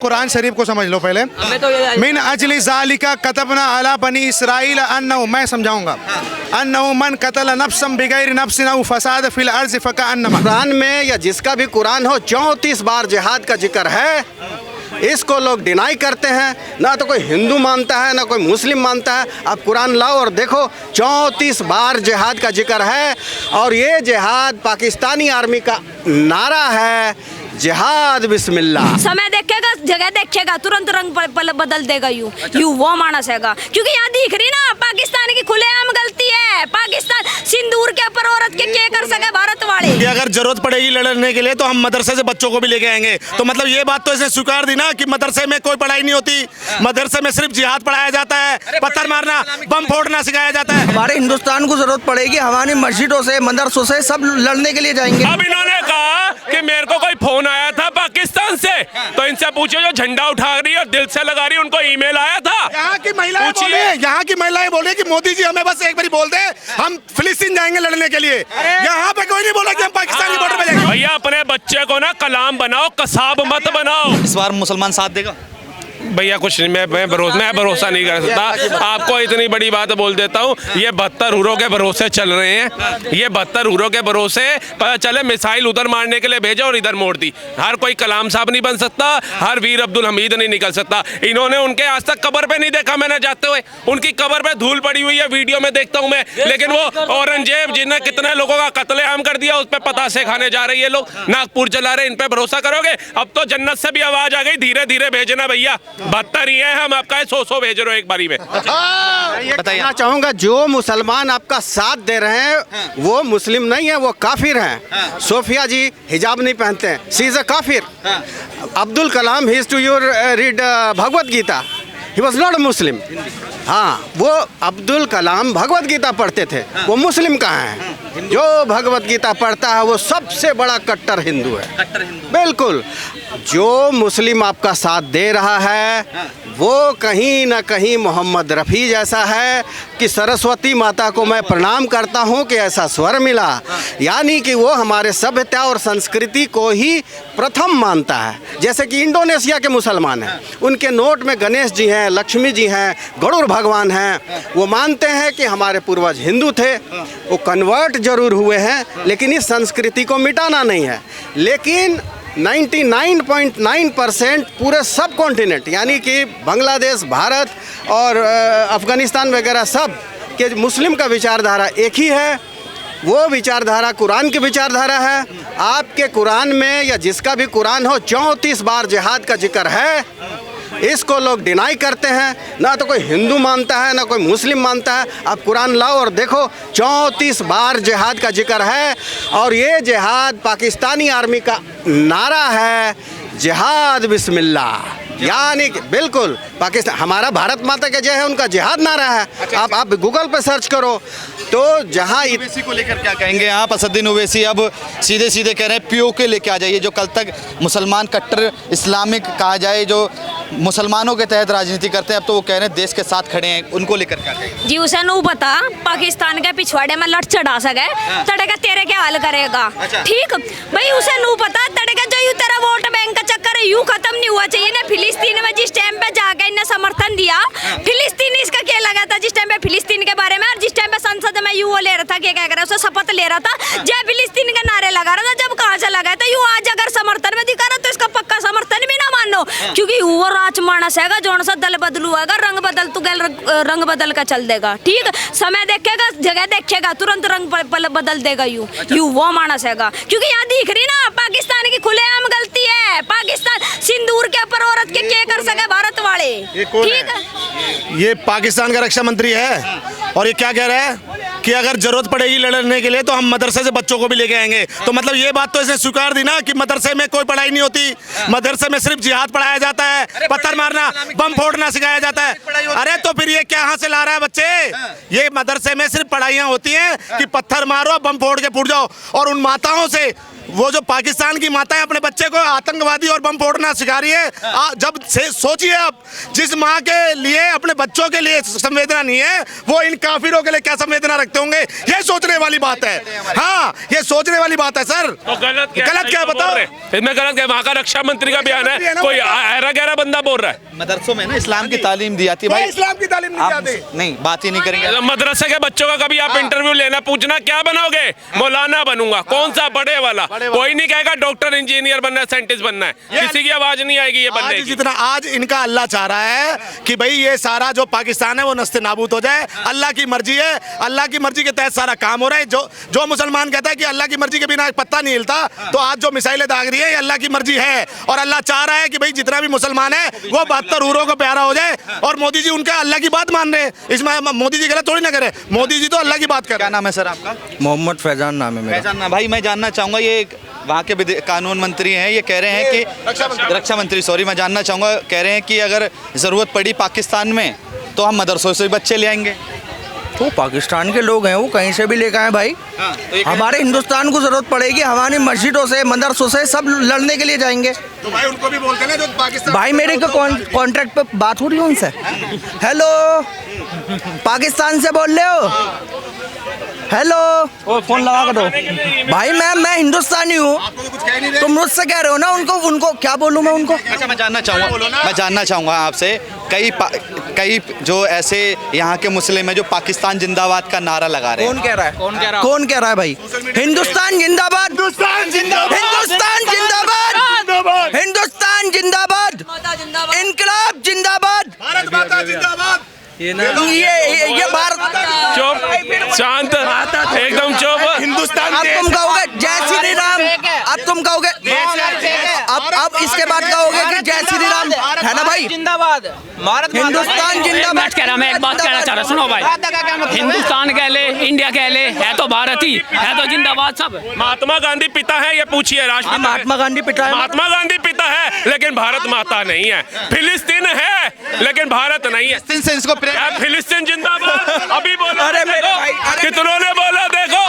कुरान शरीफ को समझ लो पहले। मिन अजली ज़ालिका कतबना अला बनी इसराइल अन्नहु, मैं समझाऊंगा, अन्नहु मन कतल नफ्सन बिगैर नफ्सिन औ फसाद फिल अर्ज़ फकअन्नमा। कुरान में या जिसका भी कुरान हो 34 बार जिहाद का जिक्र है। इसको लोग डिनाई करते हैं, ना तो कोई हिंदू मानता है ना कोई मुस्लिम मानता है। आप कुरान लाओ और देखो 34 बार जिहाद का जिक्र है। और ये जिहाद पाकिस्तानी आर्मी का नारा है, जिहाद बिस्मिल्लाह। समय देखेगा, जगह देखेगा, तुरंत रंग बदल देगा। यू वो मानस हैगा, क्योंकि यहाँ दिख रही ना पाकिस्तान की खुलेआम गलती है। पाकिस्तान सिंदूर के ऊपर औरत के क्या कर सके भारत वाले। अगर जरूरत पड़ेगी लड़ने के लिए तो हम मदरसे से बच्चों को भी लेके आएंगे। तो मतलब ये बात तो इसने स्वीकार दी ना कि मदरसे में कोई पढ़ाई नहीं होती, मदरसे में सिर्फ जिहाद पढ़ाया जाता है, पत्थर मारना, बम फोड़ना सिखाया जाता है। हमारे हिंदुस्तान को जरूरत पड़ेगी, हमारी मस्जिदों से मदरसों से सब लड़ने के लिए जाएंगे। अब इन्होंने कहा कि मेरे को कोई फोन आया था पाकिस्तान से, तो इनसे पूछो जो झंडा उठा रही है और दिल से लगा रही है, उनको ईमेल आया था। यहाँ की महिलाएं बोले कि मोदी जी हमें बस एक बार बोल दे, हम फिलिस्तीन जाएंगे लड़ने के लिए। यहाँ पे कोई नहीं बोला कि हम पाकिस्तान की बॉर्डर पे जाएंगे। भैया अपने बच्चे को ना कलाम बनाओ, कसाब मत बनाओ। इस बार मुसलमान साथ देगा भैया कुछ नहीं, मैं भरोसा नहीं कर सकता। आपको इतनी बड़ी बात बोल देता हूँ, ये 72 हुरों के भरोसे चल रहे हैं। ये 72 हुरों के भरोसे पता चले मिसाइल उधर मारने के लिए भेजा और इधर मोड़ दी। हर कोई कलाम साहब नहीं बन सकता, हर वीर अब्दुल हमीद नहीं निकल सकता। इन्होंने उनके आज तक कब्र पे नहीं देखा मैंने जाते हुए। उनकी कब्र पे धूल पड़ी हुई है, वीडियो में देखता हूँ मैं। लेकिन वो औरंगजेब जिन्हें कितने लोगों का कत्लेआम कर दिया, उस पर पतासे खाने जा रही है लोग, नागपुर चला रहे, इन पे भरोसा करोगे? अब तो जन्नत से भी आवाज आ गई, धीरे धीरे भेजना भैया। 72 ही है, हम आपका 100 भेज रहे हो एक बारी में। ये कहना चाहूंगा, जो मुसलमान आपका साथ दे रहे हैं वो मुस्लिम नहीं है, वो काफिर हैं। सोफिया जी हिजाब नहीं पहनते हैं, शी इज अ काफिर। Abdul Kalam he to your read Bhagavad Gita, he was not a Muslim. हाँ, वो अब्दुल कलाम भगवत गीता पढ़ते थे, वो मुस्लिम कहाँ है? जो भगवत गीता पढ़ता है वो सबसे बड़ा कट्टर हिंदू है। बिल्कुल। जो मुस्लिम आपका साथ दे रहा है वो कहीं ना कहीं मोहम्मद रफ़ी जैसा है कि सरस्वती माता को मैं प्रणाम करता हूँ कि ऐसा स्वर मिला। यानी कि वो हमारे सभ्यता और संस्कृति को ही प्रथम मानता है। जैसे कि इंडोनेशिया के मुसलमान हैं, उनके नोट में गणेश जी हैं, लक्ष्मी जी हैं, गरुड़ भगवान हैं। वो मानते हैं कि हमारे पूर्वज हिंदू थे, वो कन्वर्ट जरूर हुए हैं, लेकिन इस संस्कृति को मिटाना नहीं है। लेकिन 99.9% पूरे सब कॉन्टिनेंट यानी कि बांग्लादेश, भारत और अफ़गानिस्तान वगैरह सब के मुस्लिम का विचारधारा एक ही है। वो विचारधारा कुरान की विचारधारा है। आपके कुरान में या जिसका भी कुरान हो 34 बार जिहाद का जिक्र है। इसको लोग डिनाई करते हैं, ना तो कोई हिंदू मानता है ना कोई मुस्लिम मानता है। आप कुरान लाओ और देखो 34 बार जिहाद का जिक्र है। और ये जिहाद पाकिस्तानी आर्मी का नारा है, जिहाद बिस्मिल्लाह। यानी कि बिल्कुल पाकिस्तान, हमारा भारत माता के जय है, उनका जिहाद नारा है। आप गूगल पे सर्च करो तो जहाँ ओवैसी को लेकर क्या कहेंगे आप? असदुद्दीन ओवैसी अब सीधे सीधे कह रहे हैं पीओके लेके आ जाइए। जो कल तक मुसलमान कट्टर इस्लामिक कहा जाए, जो मुसलमानों के तहत राजनीति करते हैं, अब तो वो कह रहे हैं देश के साथ खड़े हैं। उनको लेकर क्या कहेंगे? जी उसे नू पता पाकिस्तान के पिछवाड़े में लट चढ़ा सके तड़ेगा तेरे क्या हाल करेगा। ठीक भाई, उसे नू पता तड़ेगा जो यू तेरा वोट बैंक का चक्कर यूं खत्म नहीं हुआ चाहिए ना। फिलिस्तीन में जिस टाइम पे जाकर इन्हें समर्थन दिया, फिलिस्तीन इसका क्या लगा था जिस टाइम पे फिलिस्तीन के बारे में, और जिस टाइम पे संसद में यू वो ले रहा था, क्या कह रहा, उसे शपथ ले रहा था, जय फिलिस्तीन के नारे लगा रहा था। जब कहाँ से लगा था यू, आज अगर समर्थन में दिखा रहा तो इसका पक्का समर्थन भी ना मानो, क्योंकि वो राज मानस हैगा, जोन सा दल बदलू हैगा, रंग बदल तू गैल रंग बदल का चल देगा। ठीक, समय देखेगा, जगह देखेगा, तुरंत रंग बदल देगा। यू वो मानस हैगा, क्योंकि यहाँ दिख रही ना पाकिस्तान की खुलेआम गलती है। पाकिस्तान सिंदूर के ऊपर औरत के क्या कर सके भारत वाले। ठीक है, ये पाकिस्तान का रक्षा मंत्री है और ये क्या कह रहा है कि अगर जरूरत पड़ेगी लड़ने के लिए तो हम मदरसे से बच्चों को भी लेके आएंगे। तो मतलब ये बात तो इसने स्वीकार दी ना कि मदरसे में कोई पढ़ाई नहीं होती, मदरसे में सिर्फ जिहाद पढ़ाया जाता है, पत्थर मारना, बम फोड़ना सिखाया जाता है। अरे तो फिर ये क्या से ला रहा है बच्चे? ये मदरसे में सिर्फ पढ़ाइयाँ होती हैं कि पत्थर मारो, बम फोड़ के फूट जाओ। और उन माताओं से वो जो पाकिस्तान की माताएं अपने बच्चे को आतंकवादी और बम फोड़ना सिखा रही है, जब से सोचिए आप, जिस माँ के लिए अपने बच्चों के लिए संवेदना नहीं है, वो इन काफिरों के लिए क्या संवेदना रखते होंगे? ये सोचने वाली बात है। हाँ, ये सोचने वाली बात है सर। तो गलत क्या बताओ? इसमें गलत क्या? वहाँ का रक्षा मंत्री का बयान है, कोई ऐरा गहरा बंदा बोल रहा है। मदरसों में ना इस्लाम की तालीम दी जाती है भाई, इस्लाम की तालीम नहीं आप जाती। नहीं बात ही नहीं करेंगे। तो मदरसे के बच्चों का कभी आप इंटरव्यू लेना, पूछना क्या बनोगे? मौलाना बनूंगा। कौन सा? बड़े वाला। कोई नहीं कहेगा डॉक्टर इंजीनियर बनना है, साइंटिस्ट बनना है। किसी की आवाज नहीं आएगी ये बनने की। जितना आज इनका अल्लाह चाह रहा है कि भाई ये सारा जो पाकिस्तान है वो नस्ते नाबूद हो जाए, अल्लाह की मर्जी है, अल्लाह की मर्जी के तहत सारा काम हो रहा है। जो मुसलमान कहता है कि अल्लाह की मर्जी के बिना एक पत्ता नहीं हिलता, तो आज जो मिसाइलें दाग रही है ये अल्लाह की मर्जी है। और अल्लाह चाह रहा है कि भाई जितना भी मुसलमान है वो 72 हूरों को प्यारा हो जाए। और मोदी जी उनका अल्लाह की बात मान रहे हैं, इसमें मोदी जी गलत थोड़ी ना करे। मोदी जी तो अल्लाह की बात कर रहे क्या हैं। नाम है सर आपका? मोहम्मद फैजान नाम है मेरा। फैजान भाई, मैं जानना चाहूँगा, ये वहाँ के कानून मंत्री हैं, ये कह रहे हैं कि रक्षा मंत्री सॉरी, मैं जानना चाहूँगा, कह रहे हैं कि अगर ज़रूरत पड़ी पाकिस्तान में तो हम मदरसों से बच्चे ले आएंगे। तो पाकिस्तान के लोग हैं, वो कहीं से भी लेकर आए भाई। तो हमारे हिंदुस्तान को जरूरत पड़ेगी, हमारी मस्जिदों से, मदरसों से सब लड़ने के लिए जाएंगे। तो भाई उनको भी बोलते हैं ना जो पाकिस्तान। भाई मेरे को कॉन्ट्रैक्ट पे बात हो रही है उनसे। हेलो, पाकिस्तान से बोल रहे हो? हेलो, वो फोन लगा कर दो भाई। मैं हिंदुस्तानी हूँ, तुम मुझसे कह रहे हो ना उनको क्या बोलूँ मैं उनको? अच्छा, मैं जानना चाहूँगा आपसे, कई जो ऐसे यहाँ के मुस्लिम हैं जो पाकिस्तान जिंदाबाद का नारा लगा रहे हैं। कौन कह रहा है? कौन कह रहा है भाई? हिंदुस्तान जिंदाबाद, हिंदुस्तान जिंदाबाद, हिंदुस्तान जिंदाबाद, इनकलाब जिंदाबाद, भारत माता जिंदाबाद। ये भारत। चुप, शांत, एकदम चुप। हिंदुस्तान अब तुम कहोगे जय श्री राम, अब तुम कहोगे, अब इसके बाद कहोगे कि जय श्री राम, है ना भाई? जिंदाबाद भारत, हिंदुस्तान जिंदाबाद। कह रहा मैं एक बात कहना चाह रहा, सुनो भाई। हिंदुस्तान कह ले, इंडिया कह ले, है तो भारत ही है, तो जिंदाबाद सब। महात्मा गांधी पिता है, ये पूछिए राष्ट्रपिता। महात्मा गांधी पिता है, महात्मा गांधी पिता है, लेकिन भारत माता नहीं है। फिलिस्तीन है, लेकिन भारत नहीं है। फिलिस्तीन से इसको फिलिस्तीन जिंदाबाद। अभी बोलो, अरे मेरे भाई, कितनों ने बोला? देखो,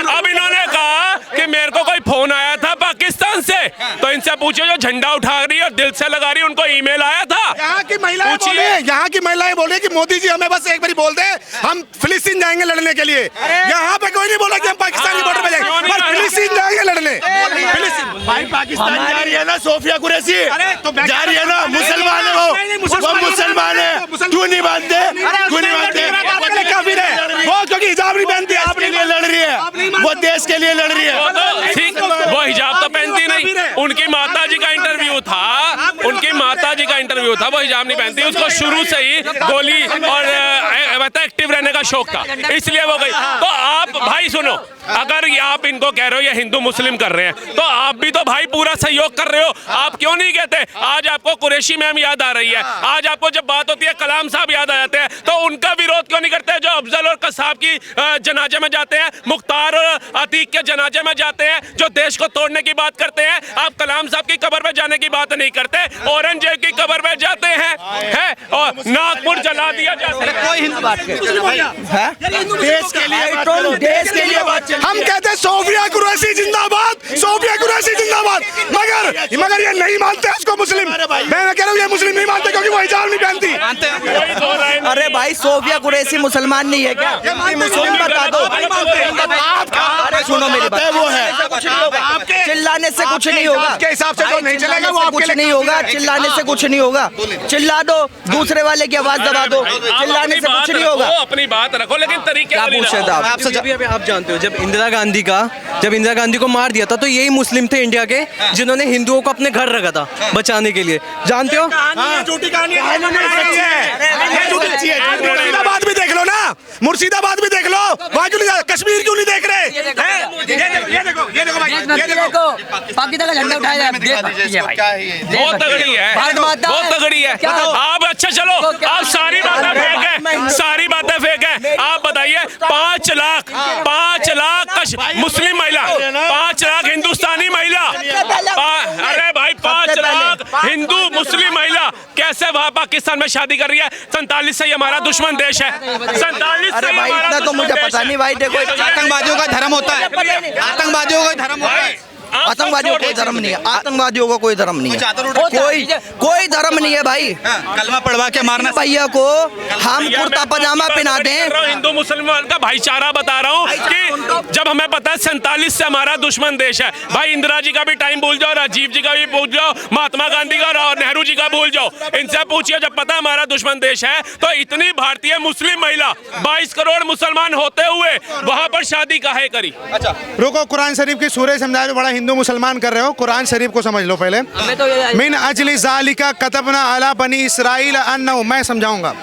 अब इन्होंने कहा कि मेरे को कोई फोन आया था पाकिस्तान से, तो इनसे पूछो जो झंडा उठा रही है और दिल से लगा रही है, उनको ईमेल आया था। यहाँ की महिलाएं बोल रही हैं, यहाँ की महिलाएं बोल रही हैं कि मोदी जी हमें बस एक बार बोल दे, हम फिलिस्तीन जाएंगे लड़ने के लिए। यहाँ पे कोई नहीं बोला कि हम पाकिस्तान की बॉर्डर पे जाएंगे, पर फिलिस्तीन जाएंगे लड़ने। भाई पाकिस्तान जा रही है ना, सोफिया कुरैशी जा रही है ना, मुसलमान है वो मुसलमान है, क्यों नहीं मानते? क्यों नहीं मानते? काफिर है वो, क्योंकि हिजाब नहीं पहनती। आपके लिए लड़ रही है, वो देश के लिए लड़ रही है। वो तो ठीक, वो हिजाब तो पहनती नहीं। उनकी माता जी का इंटरव्यू था, उनकी माता जी का इंटरव्यू था, वो हिजाब नहीं पहनती। उसको शुरू से ही गोली और एक्टिव रहने का शौक था, इसलिए वो गई। तो आप भाई सुनो, अगर ये आप इनको कह रहे हो ये हिंदू मुस्लिम कर रहे हैं, तो आप भी तो भाई पूरा सहयोग कर रहे हो। आप क्यों नहीं कहते? आज आपको कुरैशी मैम याद आ रही है, आज आपको जब बात होती है कलाम साहब याद आ जाते हैं, तो उनका विरोध क्यों नहीं करते? जो अफजल और कसाब की जनाजे में जाते हैं, मुख्तार और अतीक के जनाजे में जाते हैं, जो देश को तोड़ने की बात करते हैं, आप कलाम साहब की कब्र पे जाने की बात नहीं करते, औरंगजेब की कब्र पे जाते हैं और नागपुर जला दिया जाता है। कोई हिंदू बात देश के लिए बात। हम कहते हैं सोफिया कुरैशी जिंदाबाद, सोफिया कुरैशी जिंदाबाद। मगर ये नहीं मानते उसको मुस्लिम। मैं कह रहा हूँ ये मुस्लिम नहीं मानते क्योंकि वो हिजाब नहीं पहनती। अरे भाई सोफिया कुरैशी मुसलमान नहीं है क्या? मुस्लिम बता दो। अरे सुनो मेरी बात, वो है चिल्लाने से कुछ नहीं होगा। आपके हिसाब से तो नहीं चलेगा, वो कुछ नहीं होगा, चिल्लाने से कुछ नहीं होगा। चिल्ला दो, दूसरे वाले की आवाज दबा दो, चिल्लाने से कुछ नहीं होगा। अपनी बात रखो, लेकिन तरीके क्या पूछे थे आप? आप जानते हो जब इंदिरा गांधी को मार दिया था, तो यही मुस्लिम थे इंडिया के जिन्होंने हिंदुओं को अपने घर रखा था बचाने के लिए, जानते हो? झूठी कहानी है। मुर्शिदाबाद भी देख लो ना, मुर्शिदाबाद भी देख लो, वहाँ क्यों नहीं, कश्मीर क्यों नहीं देख रहे? ये देखो भाई, पाकिस्तान का झंडा उठाया जाए, बहुत तगड़ी है, बहुत तगड़ी है। आप अच्छा चलो, आप सारी बातें फेंक हैं, सारी बातें फेंक हैं। आप बताइए 5 लाख मुस्लिम महिला, 5 लाख हिंदुस्तानी महिला, अरे भाई 5 लाख हिंदू मुस्लिम महिला कैसे वहाँ पाकिस्तान में शादी कर रही है? 47 से हमारा दुश्मन देश है, 47 अरे भाई इतना तो मुझे पता नहीं भाई। देखो आतंकवादियों का धर्म होता है, आतंकवादियों का धर्म होता है। आप सब आतंकवादियों छोड़ का कोई दीजिए धर्म नहीं है, मुझे। आतंकवादियों का कोई धर्म नहीं है, चादर उठा कोई धर्म नहीं है भाई। कलमा पढ़वा के मारना भैया को हम भैया, कुर्ता मैं पजामा बात पिना कर दें। रहा हूं, हिंदू मुसलमान का भाईचारा बता रहा हूँ कि जब हमें पता है 47 से हमारा दुश्मन देश है भाई, इंदिरा जी का भी टाइम भूल जाओ, राजीव जी का भी भूल जाओ, महात्मा गांधी का और नेहरू जी का भूल जाओ, इनसे पूछिए जब पता हमारा दुश्मन देश है तो इतनी भारतीय मुस्लिम महिला 22 करोड़ मुसलमान होते हुए वहां पर शादी काहे करी। रुको, कुरान शरीफ की सूरह समझा, बड़ा हिंदू मुसलमान कर रहे हो, कुरान शरीफ को समझ लो पहले। मिन अजली ज़ालिका कतबना अला बनी इसराइल अन्नहु, मैं समझाऊंगा,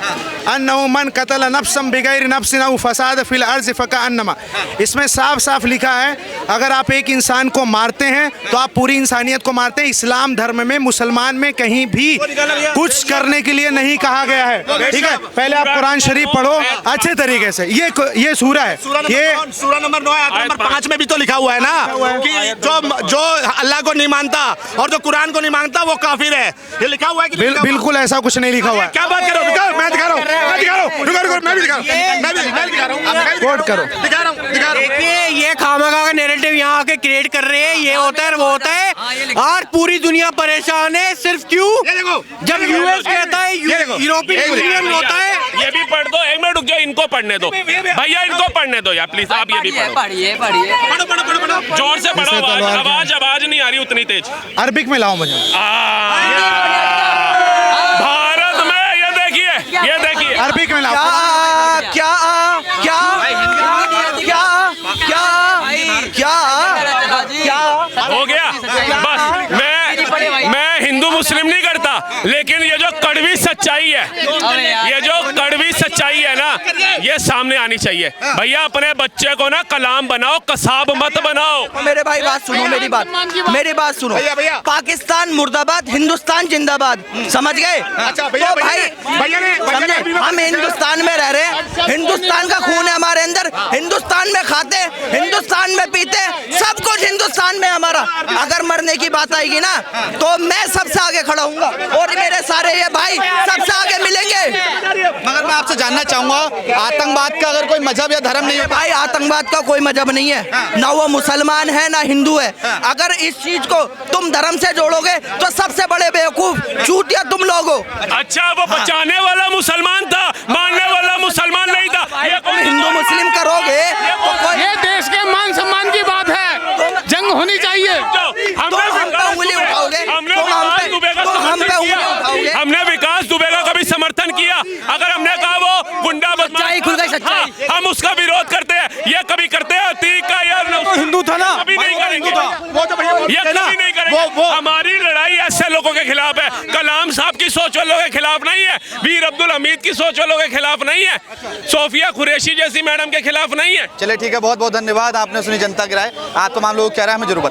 अन्नहु मन कतल नफ्सन बिगैर नफ्सिन औ फसाद फिल अर्ज़ फकअन्नमा, इसमें साफ साफ लिखा है अगर आप एक इंसान को मारते हैं तो आप पूरी इंसानियत को मारते हैं। इस्लाम धर्म में मुसलमान में कहीं भी कुछ करने के लिए नहीं कहा गया है, ठीक है। पहले आप कुरान शरीफ पढ़ो अच्छे तरीके से। ये सूरह है, ये सूरह नंबर 9 आयत नंबर 5 में भी तो लिखा हुआ है ना कि जो अल्लाह को नहीं मानता और जो कुरान को नहीं मानता वो काफिर है, ये लिखा हुआ है कि बिल्कुल ऐसा कुछ नहीं लिखा हुआ है। क्या बात कर रहे हो? मैं दिखा रहा हूँ, मैं भी दिखा रहा हूँ, कोट करो। देखिए ये खामखा का नैरेटिव यहाँ आके क्रिएट कर रहे हैं, ये होता है वो होता है, आज पूरी दुनिया परेशान है। सिर्फ क्यों? जब यूएस कहता है, यूरोपियन यूनियन होता है। ये भी पढ़ दो, एक मिनट रुक जाओ, इनको पढ़ने दो भैया, इनको पढ़ने दो यार प्लीज, आप ये भी पढ़ो, जोर से पढ़ो, आवाज नहीं आ रही उतनी तेज। अरबिक में लाओ मुझे। भारत में ये देखिए अरबिक में लाओ। क्या हो गया बस। मैं हिंदू मुस्लिम नहीं करता, लेकिन ये जो कड़वी सच्चाई है, ये जो कड़वी सच्चाई है ना, ये सामने आनी चाहिए। भैया अपने बच्चे को ना कलाम बनाओ, कसाब मत बनाओ। मेरे भाई बात सुनो, मेरी बात सुनो। पाकिस्तान मुर्दाबाद, हिंदुस्तान जिंदाबाद, समझ गए? अच्छा तो भाई हम हिंदुस्तान में रह रहे हैं, हिंदुस्तान का खून है हमारे अंदर, हिंदुस्तान में खाते, हिंदुस्तान में पीते, सब कुछ हिंदुस्तान में हमारा। अगर मरने की बात आएगी ना तो मैं सबसे आगे खड़ा हूँगा और मेरे सारे ये भाई सबसे आगे मिलेंगे। मगर मैं आपसे जानना चाहूंगा, आतंकवाद का अगर कोई मजहब या धर्म नहीं है भाई, आतंकवाद का कोई मजहब नहीं है, ना वो मुसलमान है ना हिंदू है। अगर इस चीज को तुम धर्म से जोड़ोगे तो सबसे बड़े बेवकूफ चूतिया तुम लोग हो। अच्छा वो बचाने वाला मुसलमान था, मारने वाला मुसलमान नहीं था। ये तुम हिंदू मुस्लिम करोगे तो ये देश के मान सम्मान की बात है, जंग होनी चाहिए। हमने विकास दुबे का कभी समर्थन किया? अगर हमने कहा वो गुंडा बदमाश, हम उसका विरोध करते हैं, ये कभी करते हैं? अतीक का यार हिंदू था ना, कभी नहीं करेंगे, वो तो भैया ये कभी नहीं करेंगे। हमारी लड़ाई ऐसे लोगों के खिलाफ है, कलाम साहब की सोच वालों के खिलाफ नहीं है, वीर अब्दुल हमीद की सोच वालों के खिलाफ नहीं है, सोफिया कुरैशी जैसी मैडम के खिलाफ नहीं है। चले ठीक है, बहुत बहुत धन्यवाद, आपने सुनी जनता की राय। आप तमाम लोग कह रहे हैं हमें जरूर बताएं।